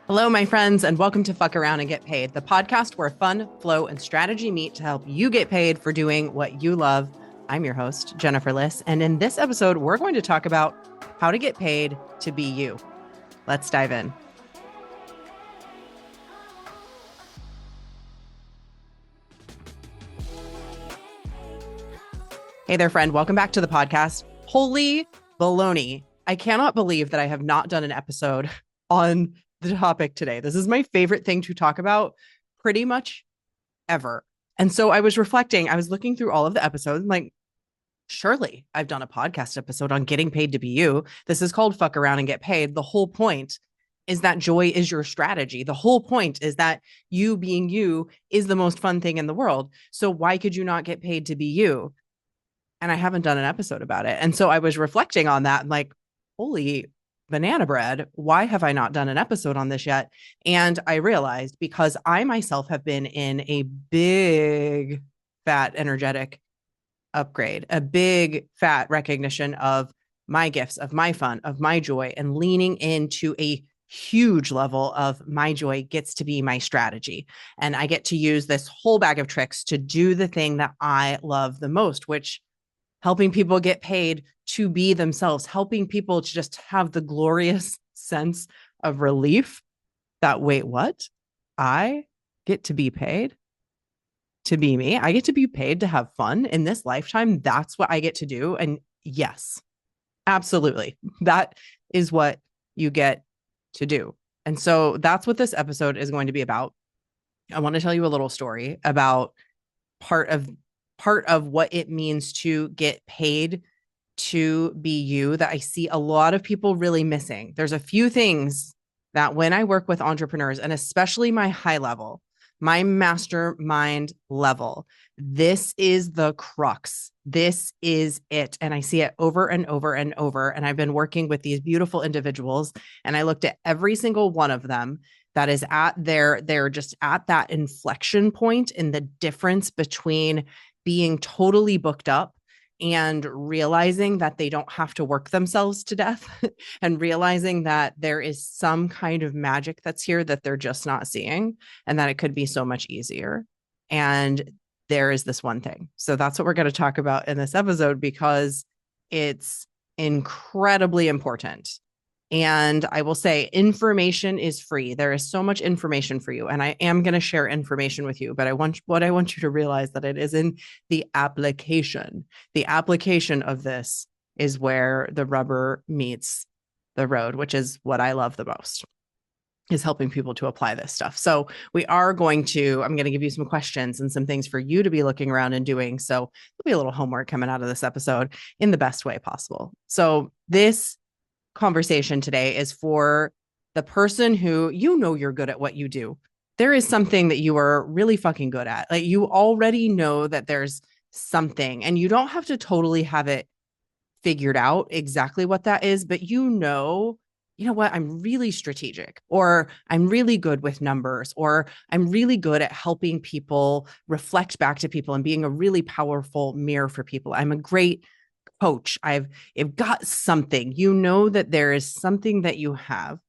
Hello, my friends, and welcome to Fuck Around and Get Paid, the podcast where fun, flow, and strategy meet to help you get paid for doing what you love. I'm your host, Jennifer Liss, and in this episode, we're going to talk about how to get paid to be you. Let's dive in. Hey there, friend. Welcome back to the podcast. Holy baloney. I cannot believe that I have not done an episode on the topic today. This is my favorite thing to talk about pretty much ever. And so I was reflecting, I was looking through all of the episodes, and like, surely I've done a podcast episode on getting paid to be you. This is called Fuck Around and Get Paid. The whole point is that joy is your strategy. The whole point is that you being you is the most fun thing in the world. So why could you not get paid to be you? And I haven't done an episode about it. And so I was reflecting on that and like, holy banana bread, why have I not done an episode on this yet? And I realized because I myself have been in a big fat energetic upgrade, a big fat recognition of my gifts, of my fun, of my joy, and leaning into a huge level of my joy gets to be my strategy. And I get to use this whole bag of tricks to do the thing that I love the most, which helping people get paid to be themselves, helping people to just have the glorious sense of relief that, wait, what? I get to be paid to be me. I get to be paid to have fun in this lifetime. That's what I get to do. And yes, absolutely. That is what you get to do. And so that's what this episode is going to be about. I want to tell you a little story about part of what it means to get paid to be you that I see a lot of people really missing. There's a few things that when I work with entrepreneurs, and especially my high level, my mastermind level, this is the crux. This is it. And I see it over and over and over. And I've been working with these beautiful individuals, and I looked at every single one of them that is at they're just at that inflection point in the difference between being totally booked up and realizing that they don't have to work themselves to death and realizing that there is some kind of magic that's here that they're just not seeing and that it could be so much easier. And there is this one thing. So that's what we're going to talk about in this episode because it's incredibly important. And I will say information is free. There is so much information for you. And I am going to share information with you, but I want you to realize that it is in the application. The application of this is where the rubber meets the road, which is what I love the most, is helping people to apply this stuff. So I'm going to give you some questions and some things for you to be looking around and doing. So there'll be a little homework coming out of this episode in the best way possible. So this conversation today is for the person who, you're good at what you do. There is something that you are really fucking good at. Like you already know that there's something and you don't have to totally have it figured out exactly what that is, but you know what, I'm really strategic, or I'm really good with numbers, or I'm really good at helping people reflect back to people and being a really powerful mirror for people. I'm a great coach. I've got something, that there is something that you have,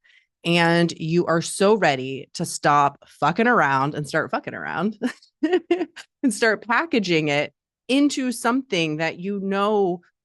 and you are so ready to stop fucking around and start fucking around and start packaging it into something that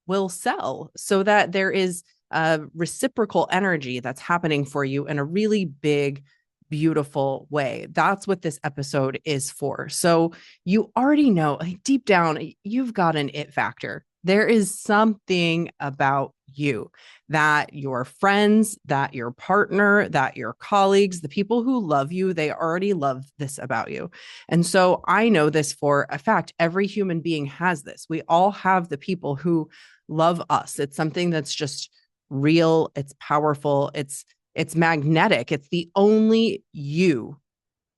will sell so that there is a reciprocal energy that's happening for you in a really big, beautiful way. That's what this episode is for. So you already know, like deep down, you've got an it factor. There is something about you that your friends, that your partner, that your colleagues, the people who love you, they already love this about you. And so I know this for a fact. Every human being has this. We all have the people who love us. It's something that's just real. It's powerful. It's magnetic. It's the only you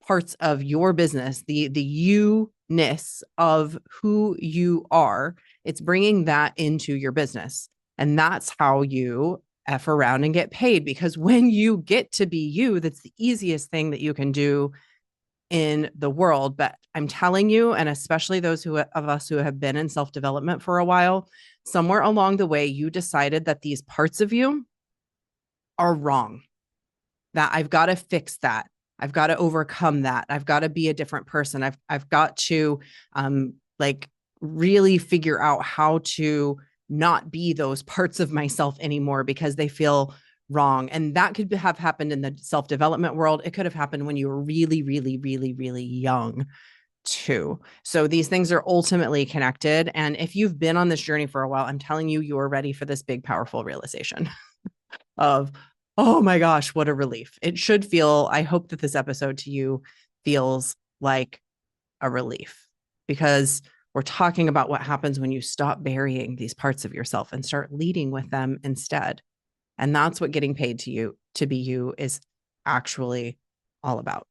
parts of your business, the you-ness of who you are. It's bringing that into your business. And that's how you F around and get paid. Because when you get to be you, that's the easiest thing that you can do in the world. But I'm telling you, and especially those of us who have been in self-development for a while, somewhere along the way, you decided that these parts of you are wrong. that I've got to fix that. I've got to overcome that. I've got to be a different person. I've got to like really figure out how to not be those parts of myself anymore because they feel wrong. And that could have happened in the self-development world. It could have happened when you were really, really, really, really young too. So these things are ultimately connected. And if you've been on this journey for a while, I'm telling you, you're ready for this big, powerful realization of, oh my gosh, what a relief. It should feel, I hope that this episode to you feels like a relief, because we're talking about what happens when you stop burying these parts of yourself and start leading with them instead. And that's what getting paid to be you is actually all about.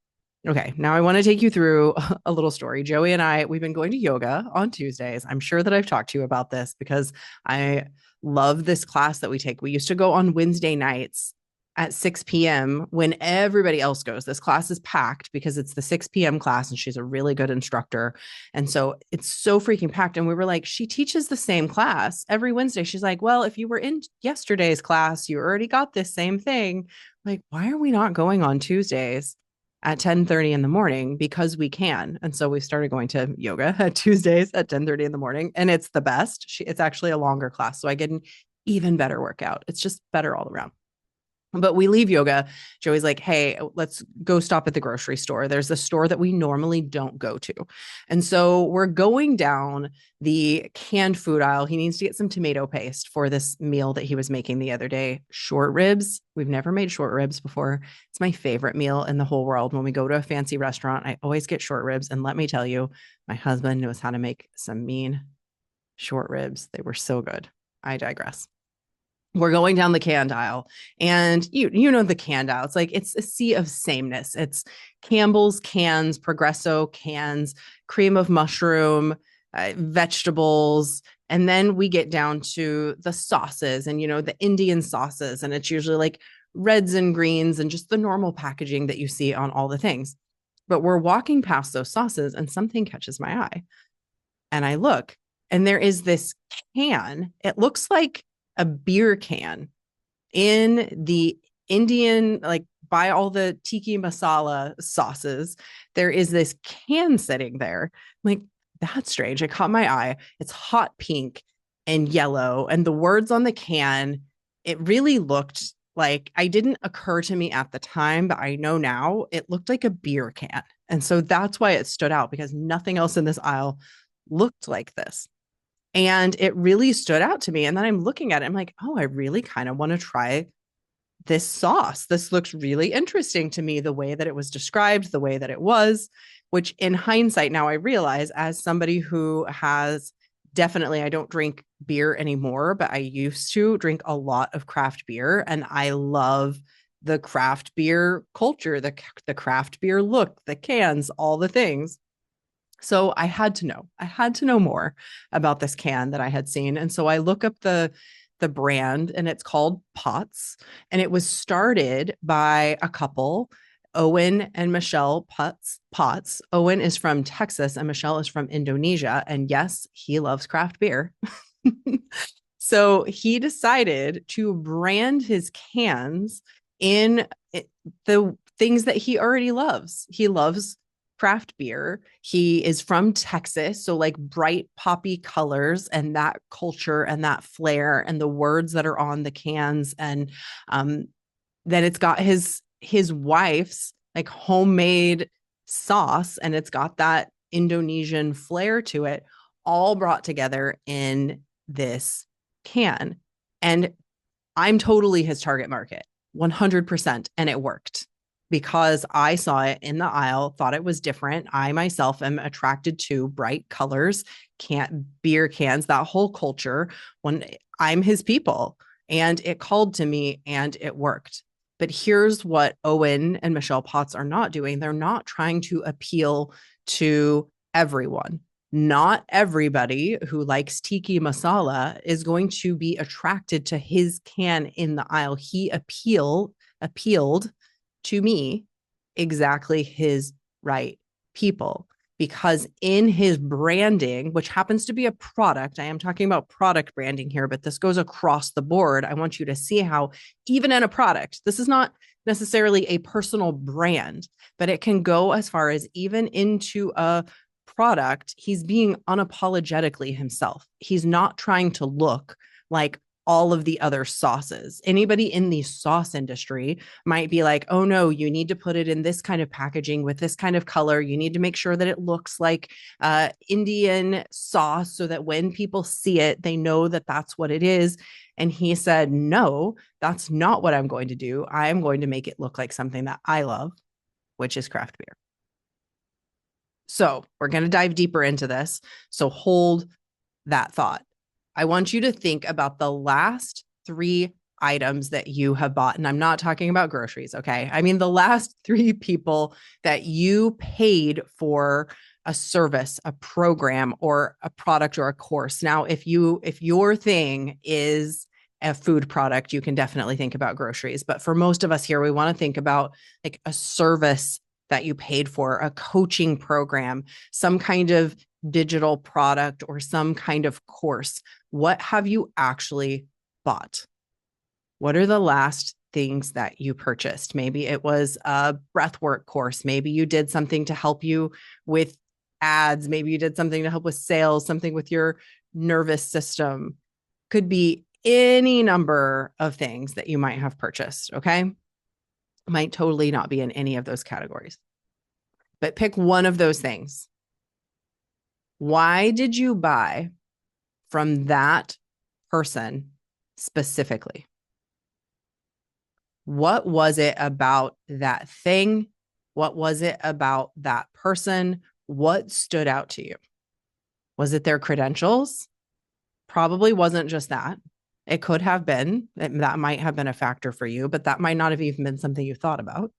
Okay, now I want to take you through a little story. Joey and I, we've been going to yoga on Tuesdays. I'm sure that I've talked to you about this because I love this class that we take. We used to go on Wednesday nights at 6 p.m. when everybody else goes. This class is packed because it's the 6 p.m. class and she's a really good instructor. And so it's so freaking packed. And we were like, she teaches the same class every Wednesday. She's like, well, if you were in yesterday's class, you already got this same thing. Like, why are we not going on Tuesdays at 10:30 in the morning? Because we can. And so we started going to yoga at Tuesdays at 10:30 in the morning. And it's the best. It's actually a longer class. So I get an even better workout. It's just better all around. But we leave yoga. Joey's like, hey, let's go stop at the grocery store. There's a store that we normally don't go to. And so we're going down the canned food aisle. He needs to get some tomato paste for this meal that he was making the other day. Short ribs. We've never made short ribs before. It's my favorite meal in the whole world. When we go to a fancy restaurant, I always get short ribs. And let me tell you, my husband knows how to make some mean short ribs. They were so good. I digress. We're going down the canned aisle, and you know the canned aisle. It's like it's a sea of sameness. It's Campbell's cans, Progresso cans, cream of mushroom, vegetables, and then we get down to the sauces and the Indian sauces, and it's usually like reds and greens and just the normal packaging that you see on all the things. But we're walking past those sauces, and something catches my eye, and I look, and there is this can. It looks like a beer can in the Indian, like by all the tiki masala sauces. There is this can sitting there. I'm like, that's strange. It caught my eye. It's hot pink and yellow. And the words on the can, it really looked like, I didn't occur to me at the time, but I know now it looked like a beer can. And so that's why it stood out, because nothing else in this aisle looked like this. And it really stood out to me. And then I'm looking at it, I'm like, oh, I really kind of want to try this sauce. This looks really interesting to me, the way that it was described, the way that it was, which in hindsight, now I realize, as somebody who has definitely, I don't drink beer anymore, but I used to drink a lot of craft beer. And I love the craft beer culture, the craft beer look, the cans, all the things. So I had to know more about this can that I had seen. And so I look up the brand, and it's called Potts, and it was started by a couple, Owen and Michelle Potts. Owen is from Texas and Michelle is from Indonesia. And yes, he loves craft beer. So he decided to brand his cans in the things that he already loves. He loves craft beer. He is from Texas, so like bright poppy colors and that culture and that flair and the words that are on the cans. And then it's got his wife's like homemade sauce, and it's got that Indonesian flair to it, all brought together in this can. And I'm totally his target market, 100%. And it worked, because I saw it in the aisle, thought it was different. I myself am attracted to bright colors, beer cans, that whole culture, when I'm his people. And it called to me and it worked. But here's what Owen and Michelle Potts are not doing. They're not trying to appeal to everyone. Not everybody who likes tiki masala is going to be attracted to his can in the aisle. He appealed to me, exactly his right people. because in his branding, which happens to be a product, I am talking about product branding here, but this goes across the board. I want you to see how, even in a product, this is not necessarily a personal brand, but it can go as far as even into a product. He's being unapologetically himself. He's not trying to look like all of the other sauces. Anybody in the sauce industry might be like, oh no, you need to put it in this kind of packaging with this kind of color. You need to make sure that it looks like Indian sauce so that when people see it, they know that that's what it is. And he said, no, that's not what I'm going to do. I am going to make it look like something that I love, which is craft beer. So we're going to dive deeper into this. So hold that thought. I want you to think about the last 3 items that you have bought. And I'm not talking about groceries, okay? I mean, the last 3 people that you paid for a service, a program, or a product or a course. Now, if your thing is a food product, you can definitely think about groceries. But for most of us here, we want to think about like a service that you paid for, a coaching program, some kind of digital product, or some kind of course. What have you actually bought? What are the last things that you purchased? Maybe it was a breathwork course. Maybe you did something to help you with ads. Maybe you did something to help with sales, something with your nervous system. Could be any number of things that you might have purchased, okay? Might totally not be in any of those categories. But pick one of those things. Why did you buy from that person specifically? What was it about that thing? What was it about that person? What stood out to you? Was it their credentials? Probably wasn't just that. It could have been. That might have been a factor for you, but that might not have even been something you thought about.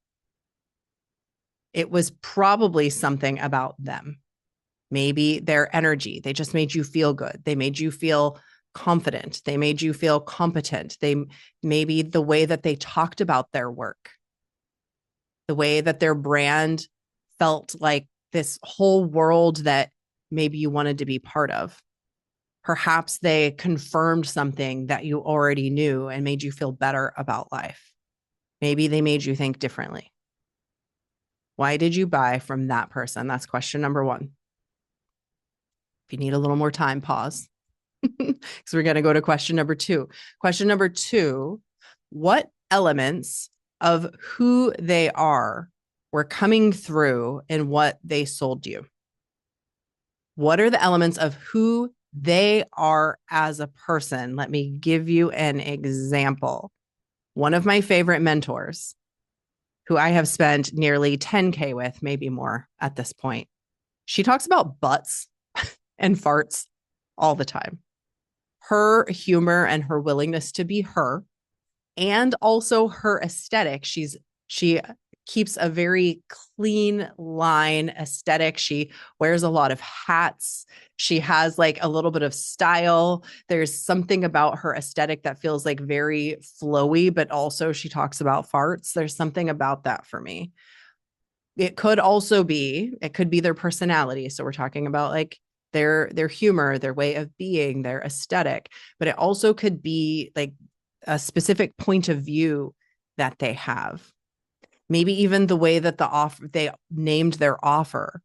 It was probably something about them. Maybe their energy. They just made you feel good. They made you feel confident. They made you feel competent. Maybe the way that they talked about their work, the way that their brand felt like this whole world that maybe you wanted to be part of. Perhaps they confirmed something that you already knew and made you feel better about life. Maybe they made you think differently. Why did you buy from that person? That's question number 1. If you need a little more time, pause. Because we're going to go to question number 2. Question number 2, what elements of who they are were coming through in what they sold you? What are the elements of who they are as a person? Let me give you an example. One of my favorite mentors, who I have spent nearly 10K with, maybe more at this point, she talks about butts and farts all the time. Her humor and her willingness to be her, and also her aesthetic. She keeps a very clean line aesthetic. She wears a lot of hats. She has like a little bit of style. There's something about her aesthetic that feels like very flowy, but also she talks about farts. There's something about that for me. It could be their personality. So we're talking about like their humor, their way of being, their aesthetic, but it also could be like a specific point of view that they have. Maybe even the way that they named their offer.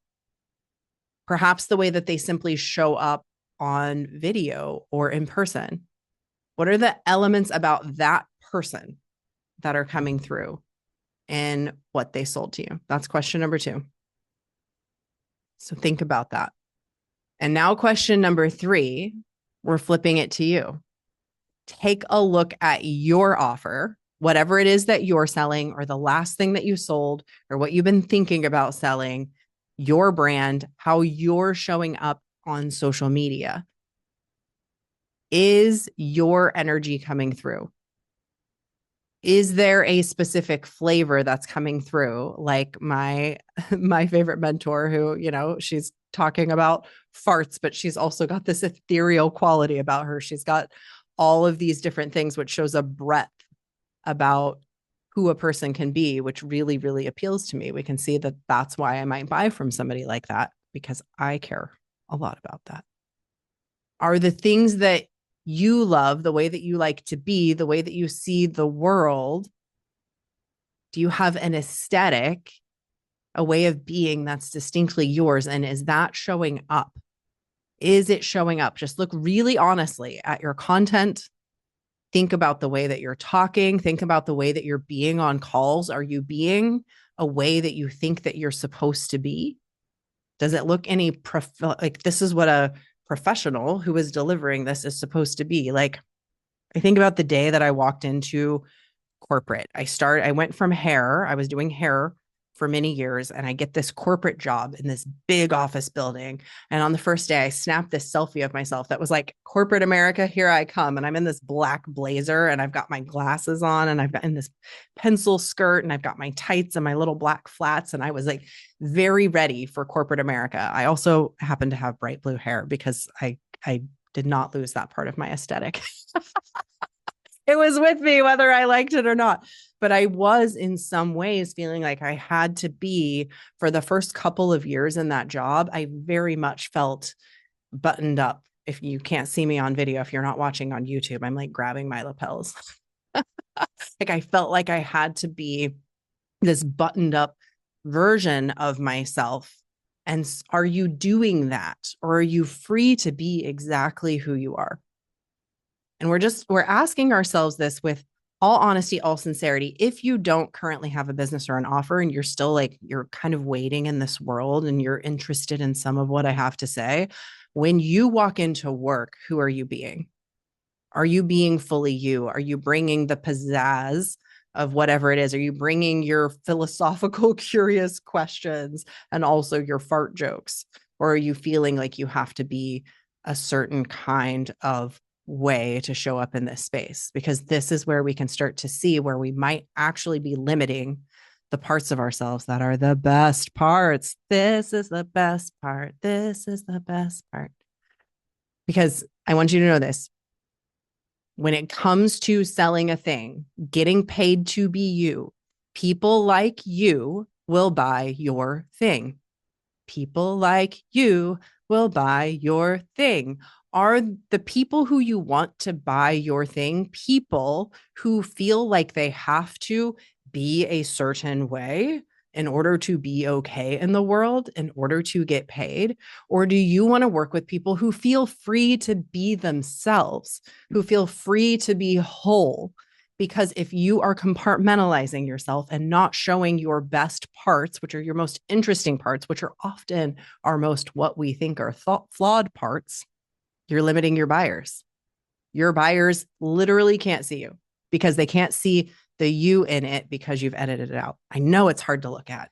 Perhaps the way that they simply show up on video or in person. What are the elements about that person that are coming through in what they sold to you? That's question number 2. So think about that. And now question number 3, we're flipping it to you. Take a look at your offer, whatever it is that you're selling, or the last thing that you sold, or what you've been thinking about selling, your brand, how you're showing up on social media. Is your energy coming through? Is there a specific flavor that's coming through? Like my favorite mentor who, she's talking about farts, but she's also got this ethereal quality about her. She's got all of these different things, which shows a breadth about who a person can be, which really, really appeals to me. We can see that that's why I might buy from somebody like that. because I care a lot about that. Are the things that you love, the way that you like to be, the way that you see the world, do you have an aesthetic, a way of being that's distinctly yours? And is that showing up? Is it showing up? Just look really honestly at your content. Think about the way that you're talking. Think about the way that you're being on calls. Are you being a way that you think that you're supposed to be? Does it look any like this is what a professional who is delivering this is supposed to be? Like, I think about the day that I walked into corporate. I went from hair. I was doing hair for many years, and I get this corporate job in this big office building. And on the first day, I snapped this selfie of myself that was like, corporate America, here I come. And I'm in this black blazer, and I've got my glasses on, and I've got in this pencil skirt, and I've got my tights and my little black flats. And I was like very ready for corporate America. I also happen to have bright blue hair because I did not lose that part of my aesthetic. It was with me whether I liked it or not. But I was in some ways feeling like I had to be, for the first couple of years in that job, I very much felt buttoned up. If you can't see me on video, if you're not watching on YouTube, I'm like grabbing my lapels. Like I felt like I had to be this buttoned up version of myself. And are you doing that? Or are you free to be exactly who you are? And we're asking ourselves this with all honesty, all sincerity. If you don't currently have a business or an offer, and you're still like, you're kind of waiting in this world and you're interested in some of what I have to say, when you walk into work, who are you being? Are you being fully you? Are you bringing the pizzazz of whatever it is? Are you bringing your philosophical, curious questions and also your fart jokes? Or are you feeling like you have to be a certain kind of way to show up in this space? Because this is where we can start to see where we might actually be limiting the parts of ourselves that are the best parts. This is the best part. This is the best part. Because I want you to know this. When it comes to selling a thing, getting paid to be you, people like you will buy your thing. People like you will buy your thing. Are the people who you want to buy your thing people who feel like they have to be a certain way in order to be okay in the world, in order to get paid? Or do you want to work with people who feel free to be themselves, who feel free to be whole? Because if you are compartmentalizing yourself and not showing your best parts, which are your most interesting parts, which are often our most what we think are flawed parts, you're limiting your buyers. Your buyers literally can't see you because they can't see the you in it because you've edited it out. I know it's hard to look at.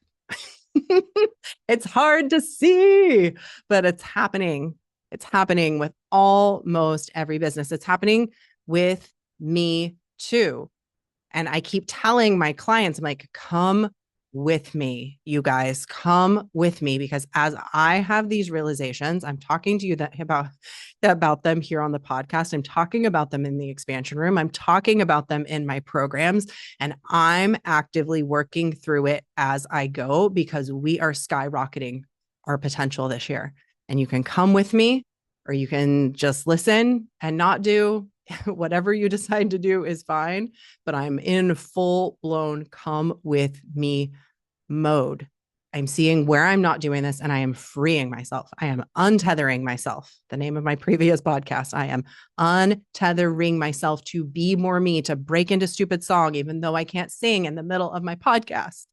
It's hard to see, but it's happening. It's happening with almost every business. It's happening with me too. And I keep telling my clients, I'm like, come with me, you guys, come with me, because as I have these realizations, I'm talking to you about them here on the podcast. I'm talking about them in the expansion room. I'm talking about them in my programs, and I'm actively working through it as I go because we are skyrocketing our potential this year. And you can come with me, or you can just listen and not do. Whatever you decide to do is fine, but I'm in full blown come with me mode. I'm seeing where I'm not doing this, and I am freeing myself. I am untethering myself. The name of my previous podcast, I am untethering myself to be more me, to break into stupid song, even though I can't sing in the middle of my podcast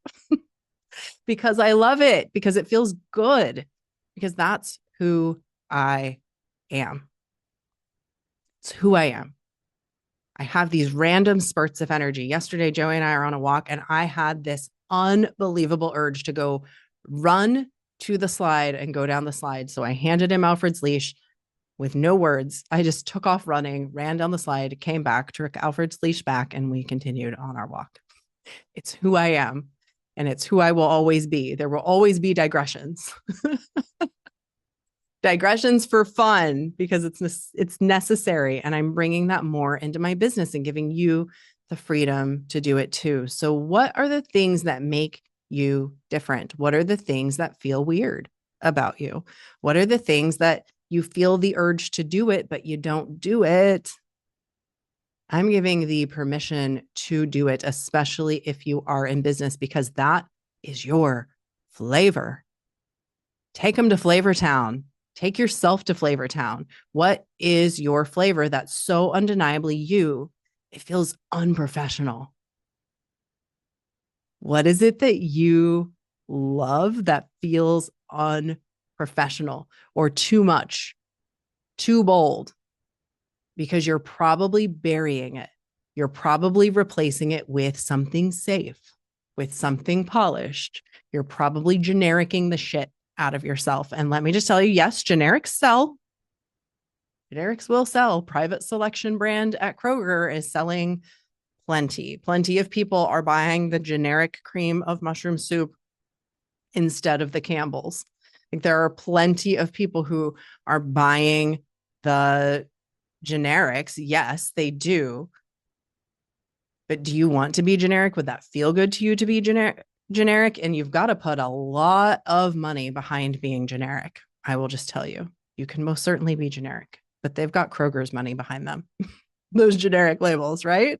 because I love it, because it feels good, because that's who I am. It's who I am. I have these random spurts of energy. Yesterday, Joey and I are on a walk, and I had this unbelievable urge to go run to the slide and go down the slide. So I handed him Alfred's leash with no words. I just took off running, ran down the slide, came back, took Alfred's leash back, and we continued on our walk. It's who I am, and it's who I will always be. There will always be digressions. Digressions for fun, because it's necessary. And I'm bringing that more into my business and giving you the freedom to do it too. So what are the things that make you different? What are the things that feel weird? about you? What are the things that you feel the urge to do it, but you don't do it? I'm giving the permission to do it, especially if you are in business, because that is your flavor. Take them to Flavor Town. Take yourself to Flavor Town. What is your flavor that's so undeniably you? It feels unprofessional. What is it that you love that feels unprofessional or too much, too bold? Because you're probably burying it. You're probably replacing it with something safe, with something polished. You're probably genericing the shit out of yourself. And let me just tell you, yes, generics sell. Generics will sell. Private Selection brand at Kroger is selling plenty. Plenty of people are buying the generic cream of mushroom soup instead of the Campbell's. I think there are plenty of people who are buying the generics. Yes, they do. But do you want to be generic? Would that feel good to you to be generic? And you've got to put a lot of money behind being generic. I will just tell you, you can most certainly be generic, but they've got Kroger's money behind them. Those generic labels, right?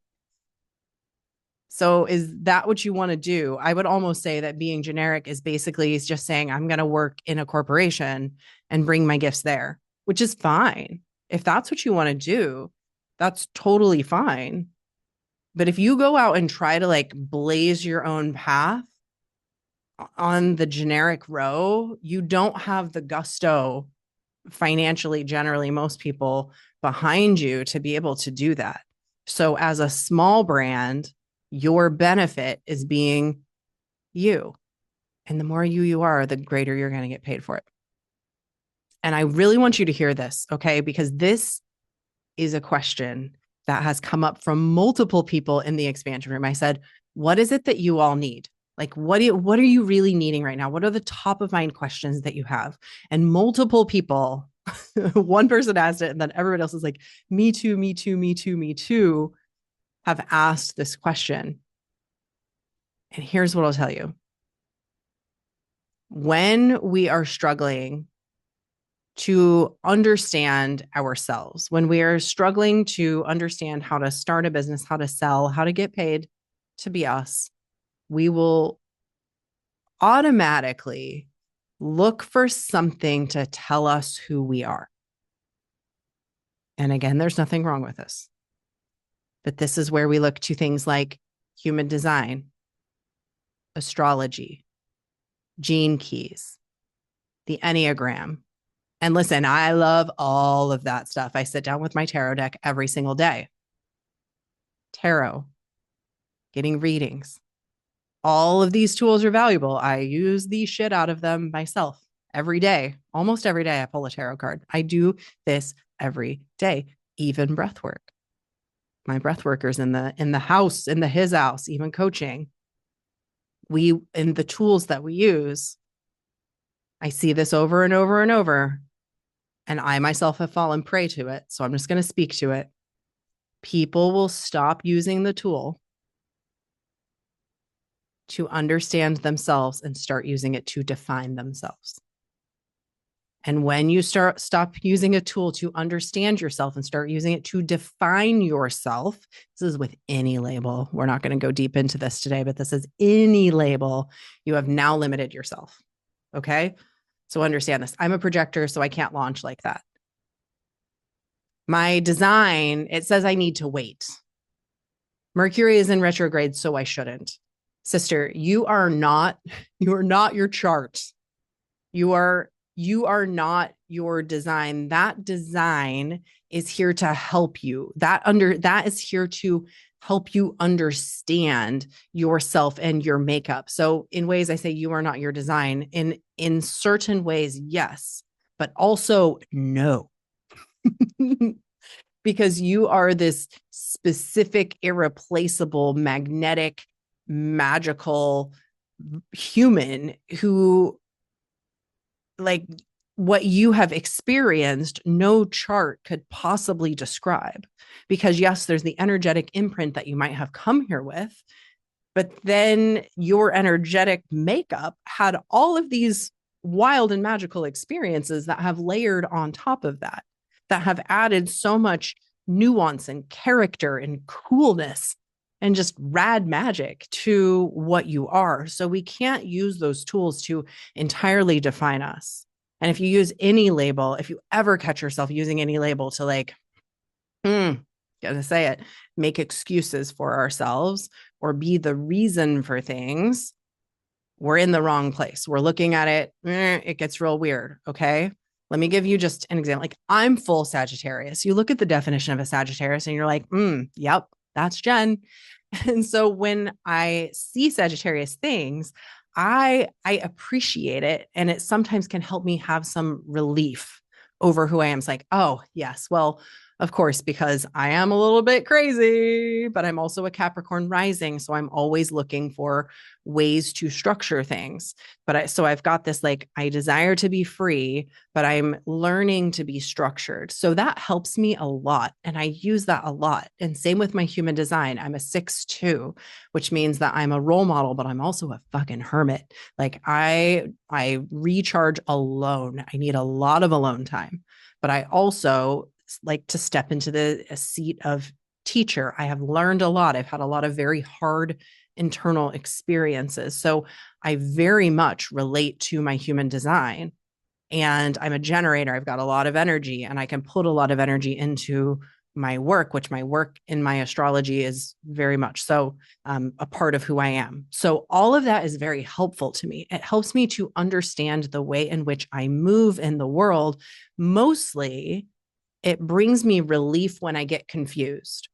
So is that what you want to do? I would almost say that being generic is basically just saying, I'm going to work in a corporation and bring my gifts there, which is fine. If that's what you want to do, that's totally fine. But if you go out and try to like blaze your own path on the generic row, you don't have the gusto financially, generally, most people behind you to be able to do that. So as a small brand, your benefit is being you. And the more you are, the greater you're going to get paid for it. And I really want you to hear this, okay? Because this is a question that has come up from multiple people in the expansion room. I said, what is it that you all need? Like, what are you really needing right now? What are the top of mind questions that you have? And multiple people, one person asked it, and then everybody else is like, me too, me too, me too, me too, have asked this question. And here's what I'll tell you. When we are struggling to understand ourselves, when we are struggling to understand how to start a business, how to sell, how to get paid to be us, we will automatically look for something to tell us who we are. And again, there's nothing wrong with this. But this is where we look to things like human design, astrology, gene keys, the Enneagram. And listen, I love all of that stuff. I sit down with my tarot deck every single day. Tarot, getting readings. All of these tools are valuable. I use the shit out of them myself every day. Almost every day I pull a tarot card. I do this every day, even breath work. My breath workers in the house, in his house, even coaching. In the tools that we use, I see this over and over and over. And I myself have fallen prey to it. So I'm just going to speak to it. People will stop using the tool to understand themselves and start using it to define themselves. And when you stop using a tool to understand yourself and start using it to define yourself, this is with any label. We're not going to go deep into this today, but this is any label. You have now limited yourself. Okay. So understand this. I'm a projector, so I can't launch like that. My design, it says I need to wait. Mercury is in retrograde, so I shouldn't. Sister, you are not your chart. You are not your design. That design is here to help you. That is here to help you understand yourself and your makeup. So in ways I say you are not your design. In certain ways, yes, but also no. Because you are this specific, irreplaceable, magnetic, magical human who, like, what you have experienced, no chart could possibly describe. Because yes, there's the energetic imprint that you might have come here with, but then your energetic makeup had all of these wild and magical experiences that have layered on top of that, that have added so much nuance and character and coolness and just rad magic to what you are. So we can't use those tools to entirely define us. And if you use any label, if you ever catch yourself using any label to like, gotta say it, make excuses for ourselves or be the reason for things, we're in the wrong place. We're looking at it, it gets real weird. Okay. Let me give you just an example. Like, I'm full Sagittarius. You look at the definition of a Sagittarius and you're like, yep, that's Jen. And so when I see Sagittarius things, I appreciate it. And it sometimes can help me have some relief over who I am. It's like, oh, yes, well, of course, because I am a little bit crazy, but I'm also a Capricorn rising. So I'm always looking for ways to structure things. So I've got this, like, I desire to be free, but I'm learning to be structured. So that helps me a lot. And I use that a lot. And same with my human design. I'm a 6-2, which means that I'm a role model, but I'm also a fucking hermit. Like, I recharge alone. I need a lot of alone time, but I also like to step into the seat of teacher. I have learned a lot. I've had a lot of very hard internal experiences. So I very much relate to my human design. And I'm a generator. I've got a lot of energy and I can put a lot of energy into my work, which my work in my astrology is very much so a part of who I am. So all of that is very helpful to me. It helps me to understand the way in which I move in the world. Mostly, it brings me relief when I get confused,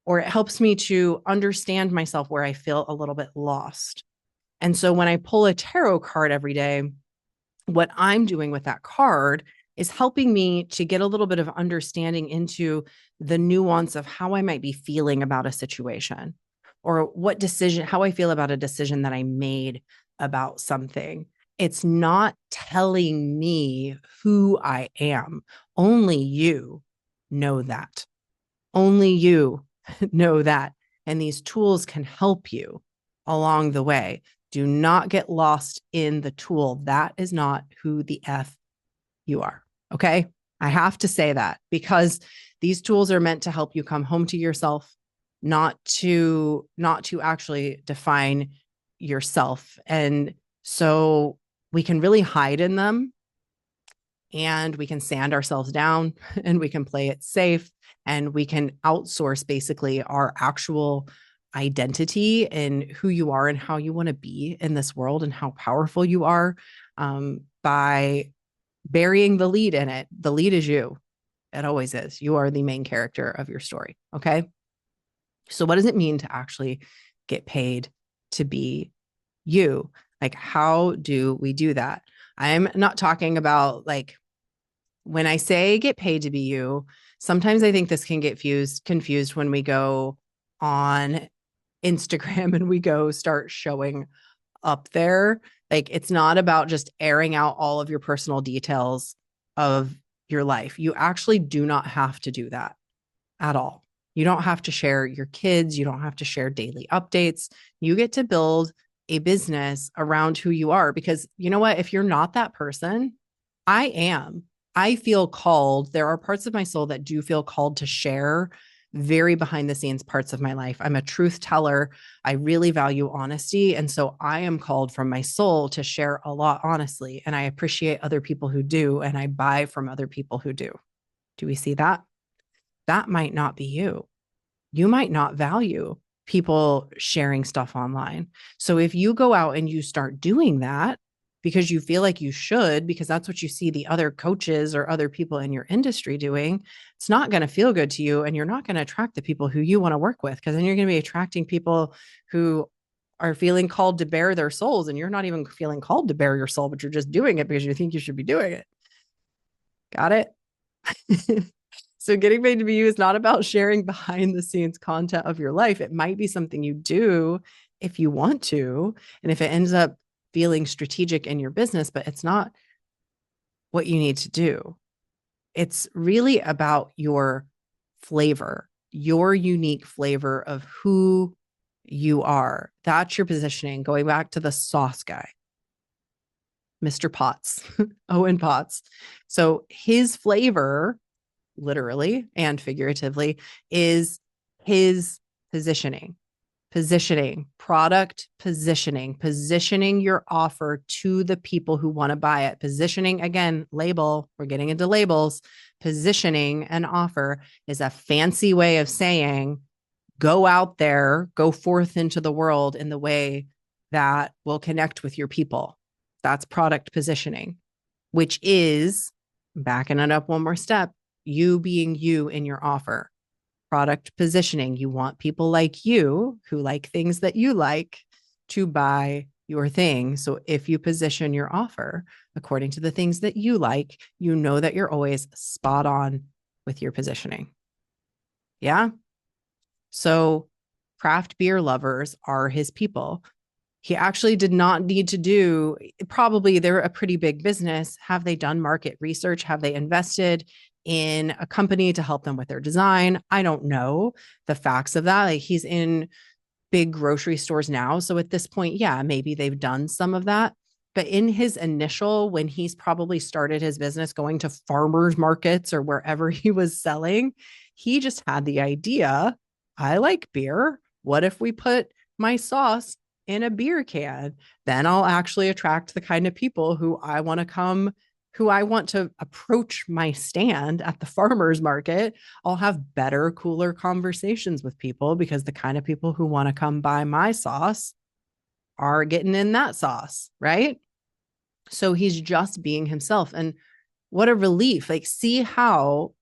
or it helps me to understand myself where I feel a little bit lost. And so when I pull a tarot card every day, what I'm doing with that card is helping me to get a little bit of understanding into the nuance of how I might be feeling about a situation, or how I feel about a decision that I made about something. It's not telling me who I am. Only you know that. Only you know that. And these tools can help you along the way. Do not get lost in the tool. That is not who the F you are. Okay. I have to say that because these tools are meant to help you come home to yourself, not to actually define yourself. And so we can really hide in them and we can sand ourselves down and we can play it safe and we can outsource basically our actual identity and who you are and how you want to be in this world and how powerful you are by burying the lead in it. The lead is you. It always is. You are the main character of your story. Okay. So what does it mean to actually get paid to be you? Like, how do we do that? I'm not talking about, like, when I say get paid to be you, sometimes I think this can get confused when we go on Instagram and we go start showing up there. Like, it's not about just airing out all of your personal details of your life. You actually do not have to do that at all. You don't have to share your kids. You don't have to share daily updates. You get to build a business around who you are, because you know what? If you're not that person, I am. I feel called. There are parts of my soul that do feel called to share very behind the scenes parts of my life. I'm a truth teller. I really value honesty. And so I am called from my soul to share a lot honestly. And I appreciate other people who do. And I buy from other people who do. Do we see that? That might not be you. You might not value people sharing stuff online. So if you go out and you start doing that because you feel like you should, because that's what you see the other coaches or other people in your industry doing, it's not going to feel good to you. And you're not going to attract the people who you want to work with, because then you're going to be attracting people who are feeling called to bare their souls. And you're not even feeling called to bare your soul, but you're just doing it because you think you should be doing it. Got it? So getting paid to be you is not about sharing behind the scenes content of your life. It might be something you do if you want to, and if it ends up feeling strategic in your business, but it's not what you need to do. It's really about your flavor, your unique flavor of who you are. That's your positioning. Going back to the sauce guy. Mr. Potts, Owen Potts. So his flavor, literally and figuratively, is his positioning. Product positioning your offer to the people who want to buy it. Positioning, again, label, we're getting into labels. Positioning an offer is a fancy way of saying, go out there, go forth into the world in the way that will connect with your people. That's product positioning, which is, backing it up one more step, you being you in your offer. Product positioning. You want people like you who like things that you like to buy your thing. So if you position your offer according to the things that you like, you know that you're always spot on with your positioning. Yeah. So craft beer lovers are his people. He actually did not need to do, probably they're a pretty big business. Have they done market research? Have they invested in a company to help them with their design? I don't know the facts of that. Like, he's in big grocery stores now. So at this point, yeah, maybe they've done some of that. But in his initial, when he's probably started his business going to farmers markets or wherever he was selling, he just had the idea, I like beer. What if we put my sauce in a beer can? Then I'll actually attract the kind of people who I want to approach my stand at the farmer's market. I'll have better, cooler conversations with people because the kind of people who want to come buy my sauce are getting in that sauce, right? So he's just being himself. And what a relief. Like,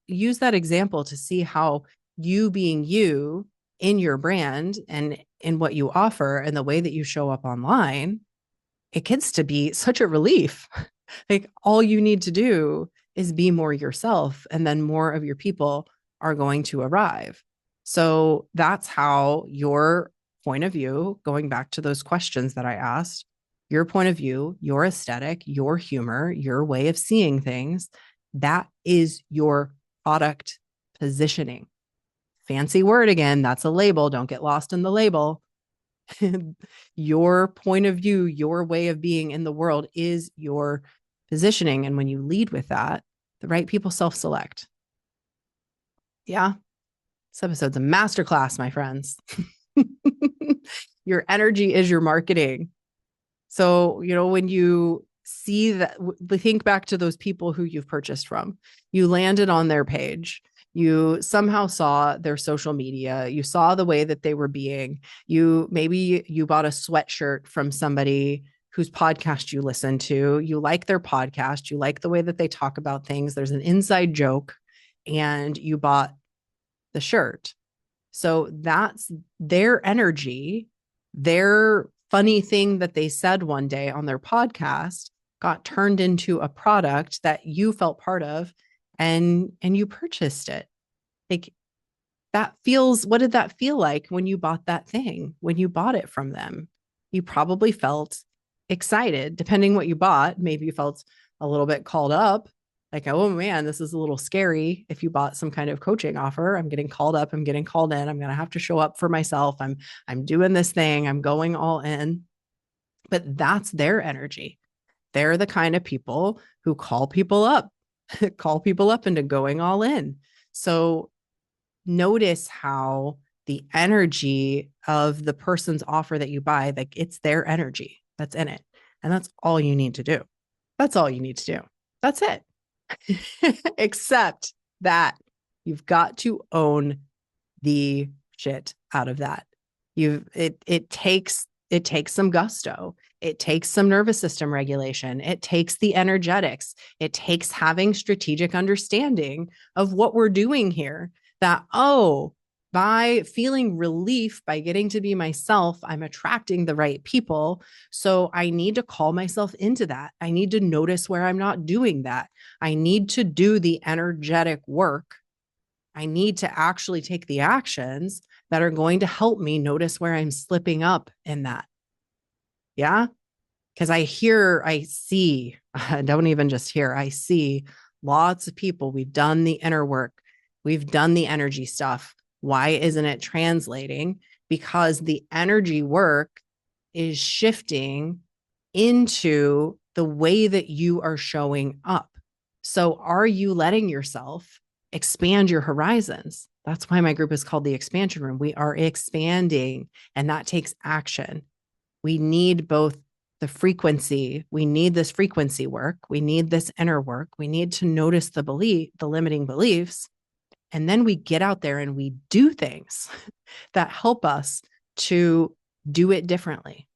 use that example to see how you being you in your brand and in what you offer and the way that you show up online, it gets to be such a relief. Like, all you need to do is be more yourself, and then more of your people are going to arrive. So that's how your point of view, going back to those questions that I asked, your point of view, your aesthetic, your humor, your way of seeing things, that is your product positioning. Fancy word again, that's a label. Don't get lost in the label. Your point of view, your way of being in the world is your positioning. And when you lead with that, the right people self-select. Yeah. This episode's a masterclass, my friends. Your energy is your marketing. So, when you see that, think back to those people who you've purchased from. You landed on their page. You somehow saw their social media. You saw the way that they were being. Maybe you bought a sweatshirt from somebody whose podcast you listen to. You like their podcast. You like the way that they talk about things. There's an inside joke, and you bought the shirt. So that's their energy. Their funny thing that they said one day on their podcast got turned into a product that you felt part of, and you purchased it. Like, what did that feel like when you bought that thing, when you bought it from them? You probably felt excited, depending what you bought. Maybe you felt a little bit called up, like, oh man, this is a little scary. If you bought some kind of coaching offer, I'm getting called up, I'm getting called in, I'm going to have to show up for myself. I'm doing this thing, I'm going all in. But that's their energy. They're the kind of people who call people up into going all in. So notice how the energy of the person's offer that you buy, like, it's their energy that's in it. And that's all you need to do. That's all you need to do. That's it. Except that you've got to own the shit out of that. It takes some gusto. It takes some nervous system regulation. It takes the energetics. It takes having strategic understanding of what we're doing here. That, by feeling relief, by getting to be myself, I'm attracting the right people. So I need to call myself into that. I need to notice where I'm not doing that. I need to do the energetic work. I need to actually take the actions that are going to help me notice where I'm slipping up in that. Yeah. Because I see lots of people. We've done the inner work. We've done the energy stuff. Why isn't it translating? Because the energy work is shifting into the way that you are showing up. So are you letting yourself expand your horizons? That's why my group is called the Expansion Room. We are expanding, and that takes action. We need both the frequency. We need this frequency work. We need this inner work. We need to notice the limiting beliefs. And then we get out there and we do things that help us to do it differently.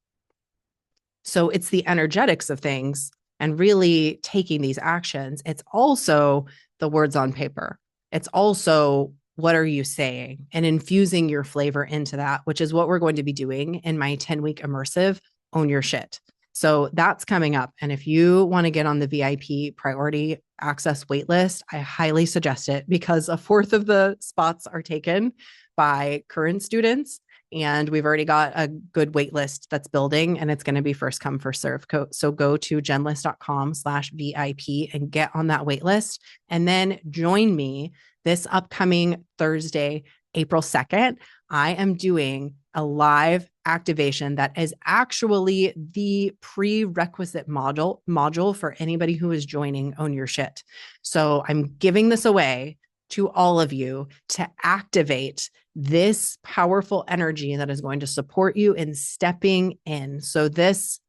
So it's the energetics of things and really taking these actions. It's also the words on paper. It's also, what are you saying, and infusing your flavor into that, which is what we're going to be doing in my 10-week immersive Own Your Shit. So that's coming up. And if you want to get on the VIP priority access waitlist, I highly suggest it, because a fourth of the spots are taken by current students. And we've already got a good wait list that's building, and it's going to be first come, first serve. So go to jenliss.com/VIP and get on that wait list. And then join me this upcoming Thursday, April 2nd. I am doing a live activation that is actually the prerequisite module for anybody who is joining Own Your Shit. So I'm giving this away to all of you to activate this powerful energy that is going to support you in stepping in. So this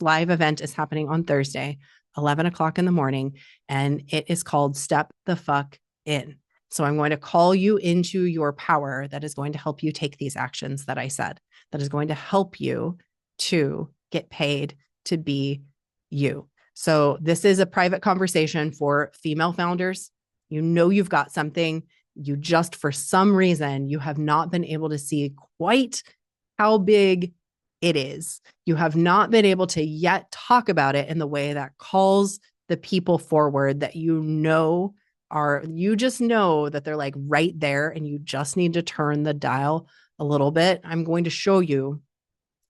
live event is happening on Thursday, 11 o'clock in the morning, and it is called Step the Fuck In. So I'm going to call you into your power that is going to help you take these actions that I said, that is going to help you to get paid to be you. So this is a private conversation for female founders. You know you've got something. You just, for some reason, you have not been able to see quite how big it is. You have not been able to yet talk about it in the way that calls the people forward that you just know that they're like right there, and you just need to turn the dial a little bit. I'm going to show you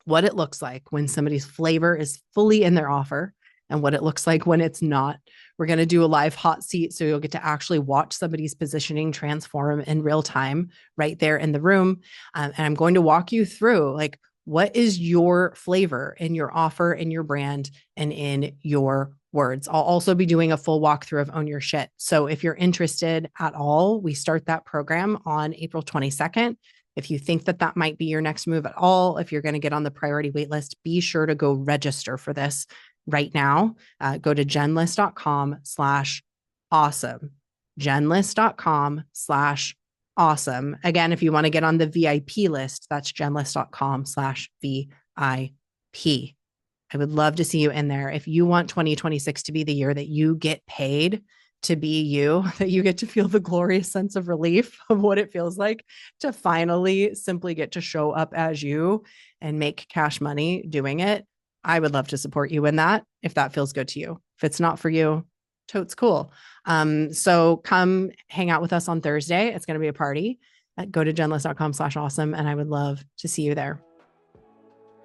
what it looks like when somebody's flavor is fully in their offer and what it looks like when it's not. We're going to do a live hot seat, so you'll get to actually watch somebody's positioning transform in real time right there in the room. And I'm going to walk you through, like, what is your flavor in your offer, in your brand, and in your words. I'll also be doing a full walkthrough of Own Your Shit. So if you're interested at all, we start that program on April 22nd. If you think that might be your next move at all, if you're going to get on the priority waitlist, be sure to go register for this right now. Go to jenliss.com/awesome. jenliss.com/awesome. Again, if you want to get on the VIP list, that's jenliss.com/VIP. I would love to see you in there. If you want 2026 to be the year that you get paid to be you, that you get to feel the glorious sense of relief of what it feels like to finally simply get to show up as you and make cash money doing it, I would love to support you in that if that feels good to you. If it's not for you, totes cool. So come hang out with us on Thursday. It's going to be a party. Go to jenliss.com/awesome, and I would love to see you there.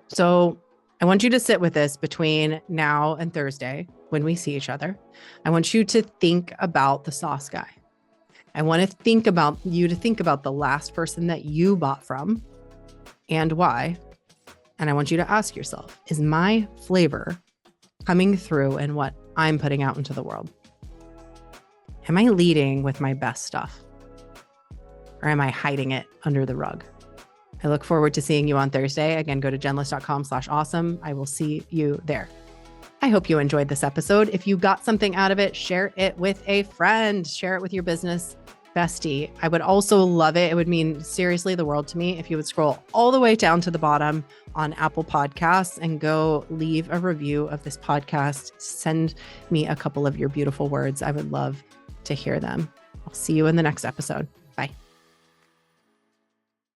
So I want you to sit with this between now and Thursday when we see each other. I want you to think about the sauce guy. I want to think about the last person that you bought from and why. And I want you to ask yourself, is my flavor coming through in what I'm putting out into the world? Am I leading with my best stuff? Or am I hiding it under the rug? I look forward to seeing you on Thursday. Again, go to jenliss.com/awesome. I will see you there. I hope you enjoyed this episode. If you got something out of it, share it with a friend, share it with your business bestie. I would also love it. It would mean seriously the world to me if you would scroll all the way down to the bottom on Apple Podcasts and go leave a review of this podcast. Send me a couple of your beautiful words. I would love to hear them. I'll see you in the next episode. Bye.